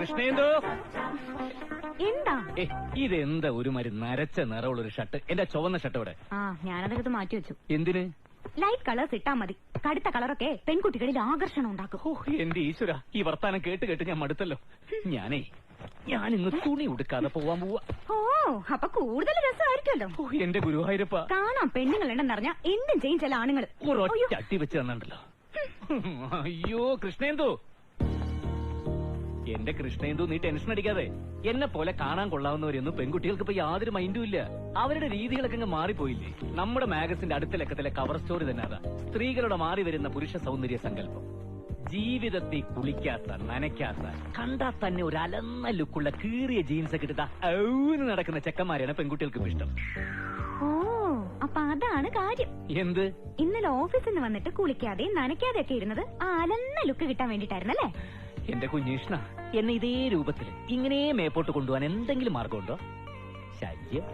കൃഷ്ണേന്ദു, എന്താ ഇതെന്താ ഒരുമാതിരി നരച്ച നിറമുള്ളൊരു ഷർട്ട്? എന്റെ ചുവന്ന ഷർട്ട് ഇവിടെ. ഞാനതൊക്കെ മാറ്റി വെച്ചു. എന്തിന്? ലൈറ്റ് കളേഴ്സ് ഇട്ടാ മതി. കടുത്ത കളറൊക്കെ പെൺകുട്ടികളിൽ ആകർഷണം ഉണ്ടാക്കും. എന്റെ ഈശ്വര, ഈ വർത്താനം കേട്ട് കേട്ട് ഞാൻ മടുത്തല്ലോ. ഞാനിന്ന് തുണി ഉടുക്കാതെ പോവാൻ പോവാ. അപ്പൊ കൂടുതൽ രസമായിരിക്കുമല്ലോ. എന്റെ ഗുരുവായൂരപ്പ, കാണാം പെണ്ണുങ്ങളുണ്ടെന്നറിഞ്ഞ എന്തും ചെയ്യും ചില ആണുങ്ങൾ. ഒരൊറ്റ അട്ടി വെച്ച് തന്നിട്ടുണ്ടല്ലോ. അയ്യോ കൃഷ്ണേന്ദു, എന്റെ കൃഷ്ണേന്ദു, നീ ടെൻഷൻ അടിക്കാതെ. എന്നെ പോലെ കാണാൻ കൊള്ളാവുന്നവരൊന്നും പെൺകുട്ടികൾക്ക് ഇപ്പൊ യാതൊരു മൈൻഡും ഇല്ല. അവരുടെ രീതികളൊക്കെ അങ്ങ് മാറിപ്പോയില്ലേ? നമ്മുടെ മാഗസിന്റെ അടുത്ത ലക്കത്തിലെ കവർ സ്റ്റോറി തന്നെ അതാ. സ്ത്രീകളുടെ മാറി വരുന്ന പുരുഷ സൗന്ദര്യ സങ്കല്പം. ജീവിതത്തിൽ കുളിക്കാത്ത, നനയ്ക്കാത്ത, കണ്ടാ തന്നെ ഒരു അലന്ന ലുക്കുള്ള കീറിയ ജീൻസ് ഒക്കെ ഇട്ടിട്ട് ഔന്ന് നടക്കുന്ന ചെക്കന്മാരെയാണ് പെൺകുട്ടികൾക്ക് ഇഷ്ടം. അപ്പൊ അതാണ് കാര്യം. എന്ത്? ഇന്നലെ ഓഫീസിൽ നിന്ന് വന്നിട്ട് കുളിക്കാതെ നനയ്ക്കാതെ ഒക്കെ ഇരുന്നത് ആ അലന്ന ലുക്ക് കിട്ടാൻ വേണ്ടിട്ടായിരുന്നല്ലേ? എന്റെ കുഞ്ഞീഷ്ണ, എന്നെ ഇതേ രൂപത്തിൽ ഇങ്ങനെ മേപ്പോട്ട് കൊണ്ടുപോകാൻ എന്തെങ്കിലും മാർഗമുണ്ടോ? ശല്യം.